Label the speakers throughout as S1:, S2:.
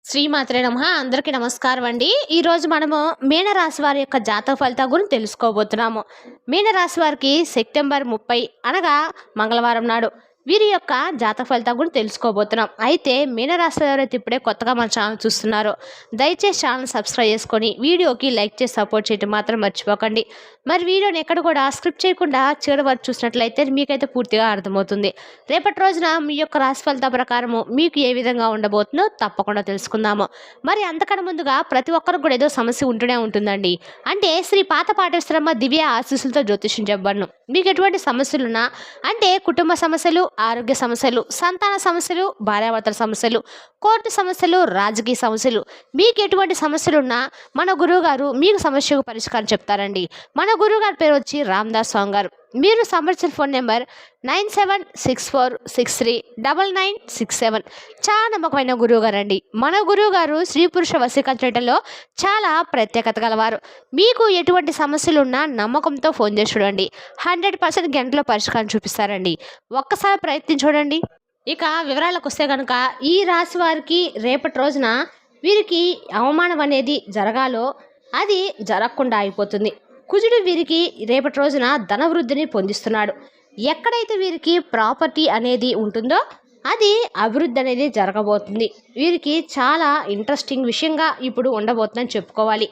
S1: శ్రీమాత్రే నమః. అందరికీ నమస్కారం అండి. ఈరోజు మనము మీనరాశి వారి యొక్క జాతక ఫలితాల గురించి తెలుసుకోబోతున్నాము. మీనరాశి వారికి సెప్టెంబర్ 30 అనగా మంగళవారం నాడు వీరి యొక్క జాతక ఫలితాల గురించి తెలుసుకోబోతున్నాం. అయితే మీనరాశి ఎవరైతే ఇప్పుడే కొత్తగా మన ఛానల్ చూస్తున్నారో దయచేసి ఛానల్ సబ్స్క్రైబ్ చేసుకొని వీడియోకి లైక్ చేసి సపోర్ట్ చేయడం మాత్రం మర్చిపోకండి. మరి వీడియోని ఎక్కడ కూడా స్క్రిప్ట్ చేయకుండా చివరి వరకు చూసినట్లయితే మీకైతే పూర్తిగా అర్థమవుతుంది. రేపటి రోజున మీ యొక్క రాశి ఫలితాల ప్రకారము మీకు ఏ విధంగా ఉండబోతుందో తప్పకుండా తెలుసుకుందాము. మరి అంతకన్నా ముందుగా ప్రతి ఒక్కరికి కూడా ఏదో సమస్య ఉంటూనే ఉంటుందండి. అంటే శ్రీ పాత పాఠేశ్వరమ్మ దివ్య ఆశీస్సులతో జ్యోతిష్యం చెప్పబడను. మీకు ఎటువంటి సమస్యలున్నా అంటే కుటుంబ సమస్యలు, ఆరోగ్య సమస్యలు, సంతాన సమస్యలు, భార్యాభర్తల సమస్యలు, కోర్టు సమస్యలు, రాజకీయ సమస్యలు, మీకు ఎటువంటి సమస్యలున్నా మన గురువుగారు మీకు సమస్యకు పరిష్కారం చెప్తారండి. మన గురువుగారి పేరు వచ్చి రామదాస్ స్వామి గారు. మీరు సంప్రదించిన ఫోన్ నెంబర్ 9764639967. చాలా నమ్మకమైన గురువు గారు అండి. మన గురువు గారు స్త్రీ పురుష వశీకరణలో చాలా ప్రత్యేకత గలవారు. మీకు ఎటువంటి సమస్యలున్నా నమ్మకంతో ఫోన్ చేసి చూడండి. 100% గంటలో పరిష్కారం చూపిస్తారండి. ఒక్కసారి ప్రయత్నం చూడండి. ఇక వివరాలకు వస్తే కనుక ఈ రాశి వారికి రేపటి రోజున వీరికి అవమానం అనేది జరగాలో అది జరగకుండా అయిపోతుంది. కుజుడు వీరికి రేపటి రోజున ధనవృద్ధిని పొందిస్తున్నాడు. ఎక్కడైతే వీరికి ప్రాపర్టీ అనేది ఉంటుందో అది అభివృద్ధి అనేది జరగబోతుంది. వీరికి చాలా ఇంట్రెస్టింగ్ విషయంగా ఇప్పుడు ఉండబోతుందని చెప్పుకోవాలి.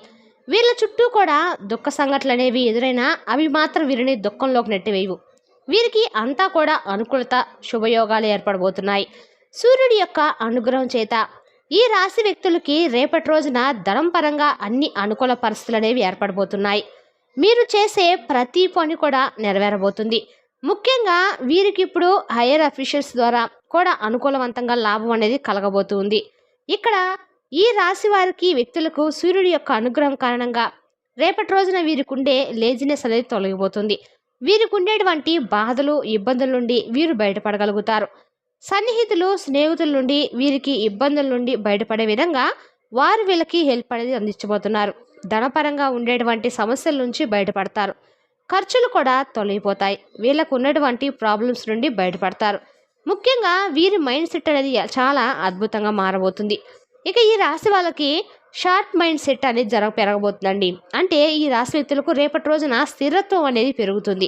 S1: వీళ్ళ చుట్టూ కూడా దుఃఖ సంఘటనలు అనేవి ఎదురైనా అవి మాత్రం వీరిని దుఃఖంలోకి నెట్టివేయవు. వీరికి అంతా కూడా అనుకూలత, శుభయోగాలు ఏర్పడబోతున్నాయి. సూర్యుడి యొక్క అనుగ్రహం చేత ఈ రాశి వ్యక్తులకి రేపటి రోజున ధనం పరంగా అన్ని అనుకూల పరిస్థితులు అనేవి ఏర్పడబోతున్నాయి. మీరు చేసే ప్రతి పని కూడా నెరవేరబోతుంది. ముఖ్యంగా వీరికి ఇప్పుడు హైయర్ అఫీషియల్స్ ద్వారా కూడా అనుకూలవంతంగా లాభం అనేది కలగబోతుంది. ఇక్కడ ఈ రాశి వారికి వ్యక్తులకు సూర్యుడి యొక్క అనుగ్రహం కారణంగా రేపటి రోజున వీరికి ఉండే లేజినెస్ అనేది తొలగిపోతుంది. వీరికి ఉండేటువంటి బాధలు, ఇబ్బందుల నుండి వీరు బయటపడగలుగుతారు. సన్నిహితులు, స్నేహితుల నుండి వీరికి ఇబ్బందుల నుండి బయటపడే విధంగా వారు వీళ్ళకి హెల్ప్ అనేది అందించబోతున్నారు. ధనపరంగా ఉండేటువంటి సమస్యల నుంచి బయటపడతారు. ఖర్చులు కూడా తొలగిపోతాయి. వీళ్ళకు ఉన్నటువంటి ప్రాబ్లమ్స్ నుండి బయటపడతారు. ముఖ్యంగా వీరి మైండ్ సెట్ అనేది చాలా అద్భుతంగా మారబోతుంది. ఇక ఈ రాశి వాళ్ళకి షార్ట్ మైండ్ సెట్ అనేది పెరగబోతుందండి. అంటే ఈ రాశి వ్యక్తులకు రేపటి రోజున స్థిరత్వం అనేది పెరుగుతుంది.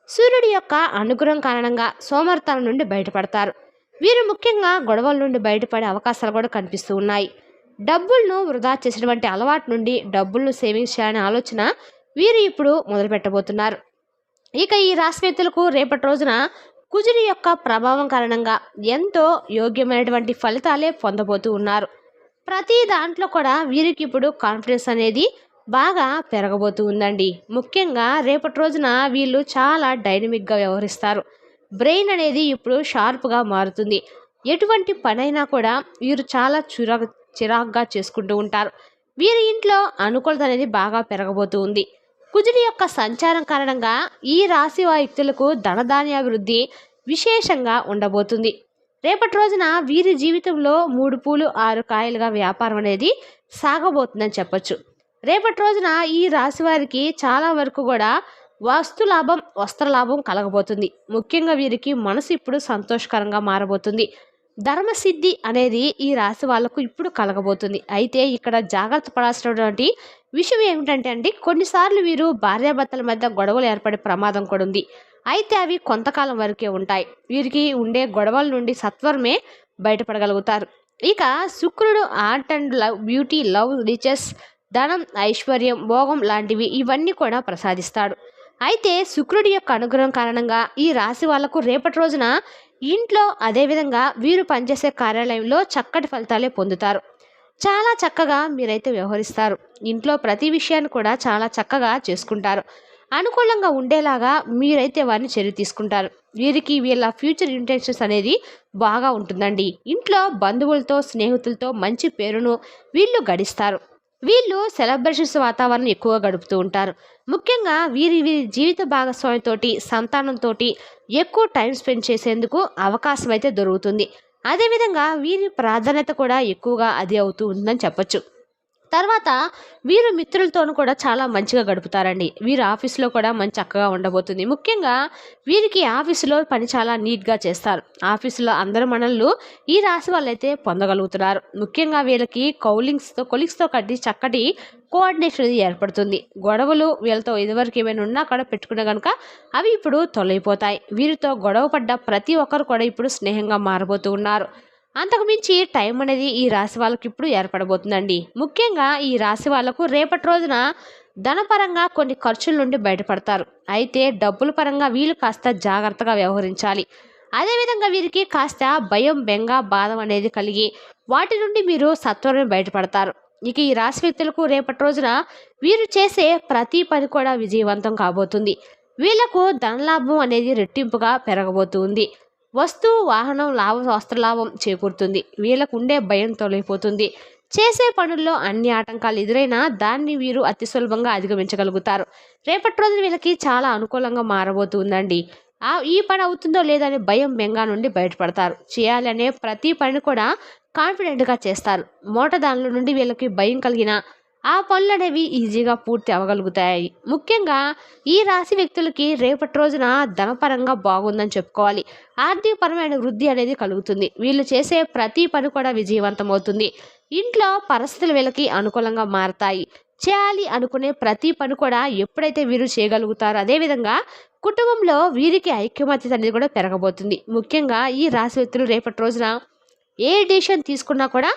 S1: సూర్యుడి యొక్క అనుగ్రహం కారణంగా సోమర్థనం నుండి బయటపడతారు. వీరు ముఖ్యంగా గొడవల నుండి బయటపడే అవకాశాలు కూడా కనిపిస్తూ ఉన్నాయి. డబ్బులను వృధా చేసినటువంటి అలవాటు నుండి డబ్బులను సేవింగ్స్ చేయాలనే ఆలోచన వీరు ఇప్పుడు మొదలు పెట్టబోతున్నారు. ఇక ఈ రాశి వ్యక్తులకు రేపటి రోజున కుజుని యొక్క ప్రభావం కారణంగా ఎంతో యోగ్యమైనటువంటి ఫలితాలే పొందబోతూ ఉన్నారు. ప్రతి దాంట్లో కూడా వీరికి ఇప్పుడు కాన్ఫిడెన్స్ అనేది బాగా పెరగబోతూ ఉందండి. ముఖ్యంగా రేపటి రోజున వీళ్ళు చాలా డైనమిక్గా వ్యవహరిస్తారు. బ్రెయిన్ అనేది ఇప్పుడు షార్ప్గా మారుతుంది. ఎటువంటి పనైనా కూడా వీరు చాలా చిరాగ్గా చేసుకుంటూ ఉంటారు. వీరి ఇంట్లో అనుకూలత అనేది బాగా పెరగబోతూ ఉంది. కుజుడి యొక్క సంచారం కారణంగా ఈ రాశి వ్యక్తులకు ధనధాన్యాభివృద్ధి విశేషంగా ఉండబోతుంది. రేపటి రోజున వీరి జీవితంలో 3 పూలు 6 కాయలుగా వ్యాపారం అనేది సాగబోతుందని చెప్పొచ్చు. రేపటి రోజున ఈ రాశి వారికి చాలా వరకు కూడా వస్తు లాభం, వస్త్ర లాభం కలగబోతుంది. ముఖ్యంగా వీరికి మనసు ఇప్పుడు సంతోషకరంగా మారబోతుంది. ధర్మసిద్ధి అనేది ఈ రాశి వాళ్ళకు ఇప్పుడు కలగబోతుంది. అయితే ఇక్కడ జాగ్రత్త పడాల్సినటువంటి విషయం ఏమిటంటే అండి, కొన్నిసార్లు వీరు భార్యాభర్తల మధ్య గొడవలు ఏర్పడే ప్రమాదం కూడా ఉంది. అయితే అవి కొంతకాలం వరకే ఉంటాయి. వీరికి ఉండే గొడవల నుండి సత్వరమే బయటపడగలుగుతారు. ఇక శుక్రుడు art and love, beauty, love, riches, ధనం, ఐశ్వర్యం, భోగం లాంటివి ఇవన్నీ కూడా ప్రసాదిస్తాడు. అయితే శుక్రుడి యొక్క అనుగ్రహం కారణంగా ఈ రాశి వాళ్లకు రేపటి రోజున ఇంట్లో, అదేవిధంగా వీరు పనిచేసే కార్యాలయంలో చక్కటి ఫలితాలే పొందుతారు. చాలా చక్కగా మీరైతే వ్యవహరిస్తారు. ఇంట్లో ప్రతి విషయాన్ని కూడా చాలా చక్కగా చేసుకుంటారు. అనుకూలంగా ఉండేలాగా మీరైతే వారిని చర్య తీసుకుంటారు. వీరికి వీళ్ళ ఫ్యూచర్ ఇంటెన్షన్స్ అనేది బాగా ఉంటుందండి. ఇంట్లో బంధువులతో, స్నేహితులతో మంచి పేరును వీళ్ళు గడిస్తారు. వీళ్ళు సెలబ్రేషన్స్ వాతావరణం ఎక్కువగా గడుపుతూ ఉంటారు. ముఖ్యంగా వీరి జీవిత భాగస్వామితోటి, సంతానంతో ఎక్కువ టైం స్పెండ్ చేసేందుకు అవకాశం అయితే దొరుకుతుంది. అదేవిధంగా వీరి ప్రాధాన్యత కూడా ఎక్కువగా అది అవుతూ ఉందని చెప్పొచ్చు. తర్వాత వీరు మిత్రులతోనూ కూడా చాలా మంచిగా గడుపుతారండి. వీరు ఆఫీస్‌లో కూడా చక్కగా ఉండబోతుంది. ముఖ్యంగా వీరికి ఆఫీసులో పని చాలా నీట్‌గా చేస్తారు. ఆఫీసులో అందరి మన్ననలు ఈ రాశి వాళ్ళైతే పొందగలుగుతున్నారు. ముఖ్యంగా వీళ్ళకి కొలీగ్స్‌తో చక్కటి కోఆర్డినేషన్ అనేది ఏర్పడుతుంది. గొడవలు వీళ్ళతో ఇదివరకు ఏమైనా ఉన్నా కూడా పెట్టుకున్నా గనుక అవి ఇప్పుడు తొలగిపోతాయి. వీరితో గొడవ పడ్డ ప్రతి ఒక్కరు కూడా ఇప్పుడు స్నేహంగా మారబోతూ ఉన్నారు. అంతకుమించి టైం అనేది ఈ రాశి వాళ్ళకి ఇప్పుడు ఏర్పడబోతుందండి. ముఖ్యంగా ఈ రాశి వాళ్ళకు రేపటి రోజున ధనపరంగా కొన్ని ఖర్చుల నుండి బయటపడతారు. అయితే డబ్బుల పరంగా వీళ్ళు కాస్త జాగ్రత్తగా వ్యవహరించాలి. అదేవిధంగా వీరికి కాస్త భయం, బెంగ, బాధం అనేది కలిగి వాటి నుండి మీరు సత్వరమే బయటపడతారు. ఇక ఈ రాశి వ్యక్తులకు రేపటి రోజున వీరు చేసే ప్రతి పని కూడా విజయవంతం కాబోతుంది. వీళ్లకు ధనలాభం అనేది రెట్టింపుగా పెరగబోతుంది. వాహనం వస్త్రలాభం చేకూరుతుంది. వీళ్ళకు ఉండే భయం తొలగిపోతుంది. చేసే పనుల్లో అన్ని ఆటంకాలు ఎదురైనా దాన్ని వీరు అతి సులభంగా అధిగమించగలుగుతారు. రేపటి రోజున వీళ్ళకి చాలా అనుకూలంగా మారబోతుందండి. ఈ పని అవుతుందో లేదనే భయం, బెంగ నుండి బయటపడతారు. చేయాలనే ప్రతి పని కూడా కాన్ఫిడెంట్గా చేస్తారు. దానిలో నుండి వీళ్ళకి భయం కలిగిన ఆ పనులు అనేవి ఈజీగా పూర్తి అవ్వగలుగుతాయి. ముఖ్యంగా ఈ రాశి వ్యక్తులకి రేపటి రోజున ధనపరంగా బాగుందని చెప్పుకోవాలి. ఆర్థికపరమైన వృద్ధి అనేది కలుగుతుంది. వీళ్ళు చేసే ప్రతి పని కూడా విజయవంతం అవుతుంది. ఇంట్లో పరిస్థితులు వీళ్ళకి అనుకూలంగా మారతాయి. చేయాలి అనుకునే ప్రతి పని కూడా ఎప్పుడైతే వీరు చేయగలుగుతారో అదేవిధంగా కుటుంబంలో వీరికి ఐక్యమత్యత అనేది కూడా పెరగబోతుంది. ముఖ్యంగా ఈ రాశి వ్యక్తులు రేపటి రోజున ఏ డెసిషన్ తీసుకున్నా కూడా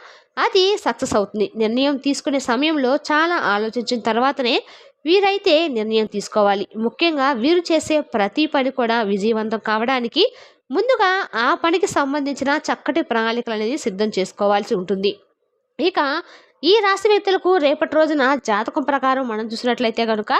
S1: అది సక్సెస్ అవుతుంది. నిర్ణయం తీసుకునే సమయంలో చాలా ఆలోచించిన తర్వాతనే వీరైతే నిర్ణయం తీసుకోవాలి. ముఖ్యంగా వీరు చేసే ప్రతి పని కూడా విజయవంతం కావడానికి ముందుగా ఆ పనికి సంబంధించిన చక్కటి ప్రణాళికలు అనేది సిద్ధం చేసుకోవాల్సి ఉంటుంది. ఇక ఈ రాశి వ్యక్తులకు రేపటి రోజున జాతకం ప్రకారం మనం చూసినట్లయితే కనుక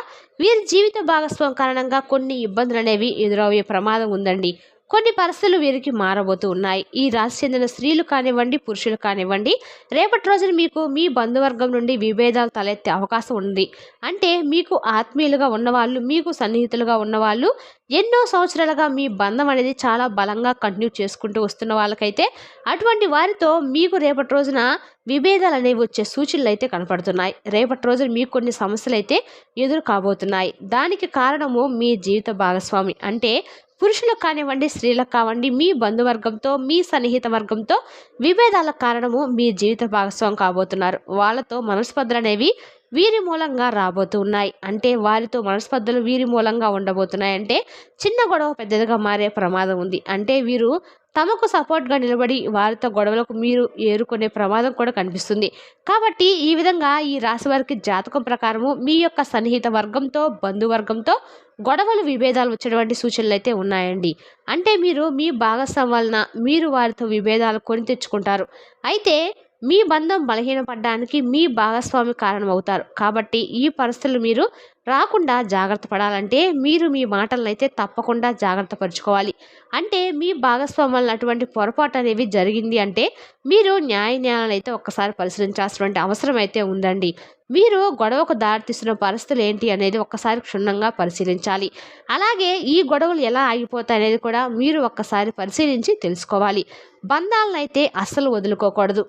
S1: వీరి జీవిత భాగస్వామి కారణంగా కొన్ని ఇబ్బందులు అనేవి ఎదురయ్యే ప్రమాదం ఉందండి. కొన్ని పరిస్థితులు వీరికి మారబోతూ ఉన్నాయి. ఈ రాశి చెందిన స్త్రీలు కానివ్వండి, పురుషులు కానివ్వండి, రేపటి రోజున మీకు మీ బంధువర్గం నుండి విభేదాలు తలెత్తే అవకాశం ఉంది. అంటే మీకు ఆత్మీయులుగా ఉన్నవాళ్ళు, మీకు సన్నిహితులుగా ఉన్నవాళ్ళు ఎన్నో సంవత్సరాలుగా మీ బంధం అనేది చాలా బలంగా కంటిన్యూ చేసుకుంటూ వస్తున్న వాళ్ళకైతే అటువంటి వారితో మీకు రేపటి రోజున విభేదాలు అనేవి వచ్చే సూచనలు అయితే కనపడుతున్నాయి. రేపటి రోజున మీకు కొన్ని సమస్యలు అయితే ఎదురు కాబోతున్నాయి. దానికి కారణము మీ జీవిత భాగస్వామి. అంటే పురుషులకు కానివ్వండి, స్త్రీలకు కావండి, మీ బంధువర్గంతో, మీ సన్నిహిత వర్గంతో విభేదాలకు కారణము మీ జీవిత భాగస్వామి కాబోతున్నారు. వాళ్ళతో మనస్పర్ధలు అనేవి వీరి మూలంగా రాబోతూ ఉన్నాయి. అంటే వారితో మనస్పర్ధలు వీరి మూలంగా ఉండబోతున్నాయి. అంటే చిన్న గొడవ పెద్దదిగా మారే ప్రమాదం ఉంది. అంటే వీరు తమకు సపోర్ట్గా నిలబడి వారితో గొడవలకు మీరు ఏరుకునే ప్రమాదం కూడా కనిపిస్తుంది. కాబట్టి ఈ విధంగా ఈ రాశి వారికి జాతకం ప్రకారము మీ యొక్క సన్నిహిత వర్గంతో, బంధువర్గంతో గొడవలు, విభేదాలు వచ్చేటువంటి సూచనలు అయితే ఉన్నాయండి. అంటే మీరు మీ భాగస్వామి వలన మీరు వారితో విభేదాలు కొని తెచ్చుకుంటారు. అయితే మీ బంధం బలహీనపడడానికి మీ భాగస్వామి కారణమవుతారు. కాబట్టి ఈ పరిస్థితులు మీరు రాకుండా జాగ్రత్త పడాలంటే మీరు మీ మాటలను అయితే తప్పకుండా జాగ్రత్త పరుచుకోవాలి. అంటే మీ భాగస్వామి వలన అటువంటి పొరపాటు అనేవి జరిగింది అంటే మీరు న్యాయాలను అయితే ఒక్కసారి పరిశీలించాల్సినటువంటి అవసరం అయితే ఉందండి. మీరు గొడవకు దారితీస్తున్న పరిస్థితులు ఏంటి అనేది ఒక్కసారి క్షుణ్ణంగా పరిశీలించాలి. అలాగే ఈ గొడవలు ఎలా ఆగిపోతాయి అనేది కూడా మీరు ఒక్కసారి పరిశీలించి తెలుసుకోవాలి. బంధాలను అయితే అస్సలు వదులుకోకూడదు.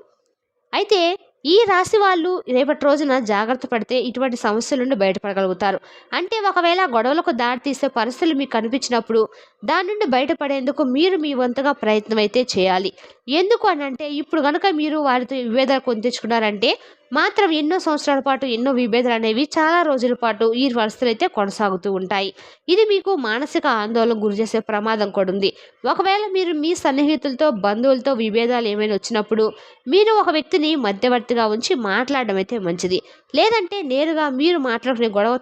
S1: అయితే ఈ రాశి వాళ్ళు రేపటి రోజున జాగ్రత్త పడితే ఇటువంటి సమస్యల నుండి బయటపడగలుగుతారు. అంటే ఒకవేళ గొడవలకు దారితీసే పరిస్థితులు మీకు కనిపించినప్పుడు దాని నుండి బయటపడేందుకు మీరు మీ వంతుగా ప్రయత్నం అయితే చేయాలి. ఎందుకు అని అంటే ఇప్పుడు కనుక మీరు వారితో విభేదాలు కొని తెచ్చుకున్నారంటే మాత్రం ఎన్నో సంవత్సరాల పాటు ఎన్నో విభేదాలు అనేవి చాలా రోజుల పాటు ఈ పరిస్థితులు అయితే కొనసాగుతూ ఉంటాయి. ఇది మీకు మానసిక ఆందోళన గురి చేసే ప్రమాదం కూడా ఉంది. ఒకవేళ మీరు మీ సన్నిహితులతో, బంధువులతో విభేదాలు ఏమైనా వచ్చినప్పుడు మీరు ఒక వ్యక్తిని మధ్యవర్తిగా ఉంచి మాట్లాడడం అయితే మంచిది. లేదంటే నేరుగా మీరు మాట్లాడుకునే గొడవ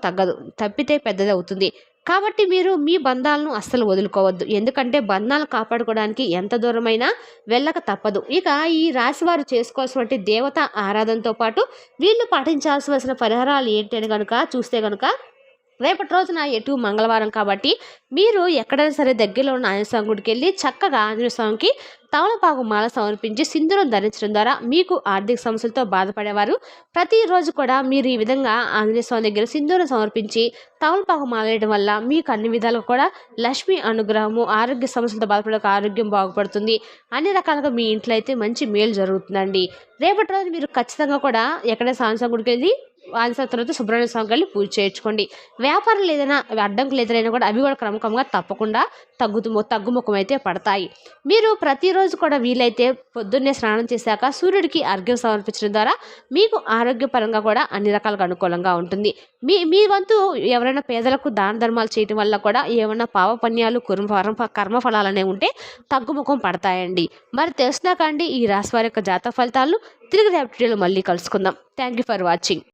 S1: తప్పితే పెద్దదవుతుంది. కాబట్టి మీరు మీ బంధాలను అస్సలు వదులుకోవద్దు. ఎందుకంటే బంధాలను కాపాడుకోవడానికి ఎంత దూరమైనా వెళ్ళక తప్పదు. ఇక ఈ రాశి వారు చేసుకోవాల్సినటువంటి దేవత ఆరాధనతో పాటు వీళ్ళు పాటించాల్సిన పరిహారాలు ఏంటి అని కనుక చూస్తే కనుక రేపటి రోజున ఎటు మంగళవారం కాబట్టి మీరు ఎక్కడైనా సరే దగ్గరలో ఉన్న ఆంజనేయ స్వామి గుడికి వెళ్ళి చక్కగా ఆంజనేయ స్వామికి తమలపాకు మాల సమర్పించి సింధూరం ధరించడం ద్వారా మీకు ఆర్థిక సమస్యలతో బాధపడేవారు ప్రతిరోజు కూడా మీరు ఈ విధంగా ఆంజనేయ స్వామి దగ్గర సింధూరం సమర్పించి తమలపాకు మాల వేయడం వల్ల మీకు అన్ని విధాలుగా కూడా లక్ష్మి అనుగ్రహము, ఆరోగ్య సమస్యలతో బాధపడే ఆరోగ్యం బాగుపడుతుంది. అన్ని రకాలుగా మీ ఇంట్లో అయితే మంచి మేలు జరుగుతుందండి. రేపటి రోజు మీరు ఖచ్చితంగా కూడా ఎక్కడైనా ఆంజనేయ స్వామి గుడికి వెళ్ళి తర్వాత సుబ్రహ్మణ్య స్వామికి వెళ్ళి పూజ చేయించుకోండి. వ్యాపారాలు ఏదైనా అడ్డంకులు ఎదురైనా కూడా అవి కూడా క్రమక్రమంగా తప్పకుండా తగ్గుముఖం అయితే పడతాయి. మీరు ప్రతిరోజు కూడా వీలైతే పొద్దున్నే స్నానం చేశాక సూర్యుడికి అర్ఘ్యం సమర్పించడం ద్వారా మీకు ఆరోగ్యపరంగా కూడా అన్ని రకాలుగా అనుకూలంగా ఉంటుంది. మీ వంతు ఎవరైనా పేదలకు దాన ధర్మాలు చేయటం వల్ల కూడా ఏమైనా పాపపుణ్యాలు కర్మఫలాలు అనేవి ఉంటే తగ్గుముఖం పడతాయండి. మరి తెలిసినాక అండి ఈ రాశి వారి యొక్క జాతక ఫలితాలను తిరిగి రేపటి వీడియోలో మళ్ళీ కలుసుకుందాం. Thank you for watching.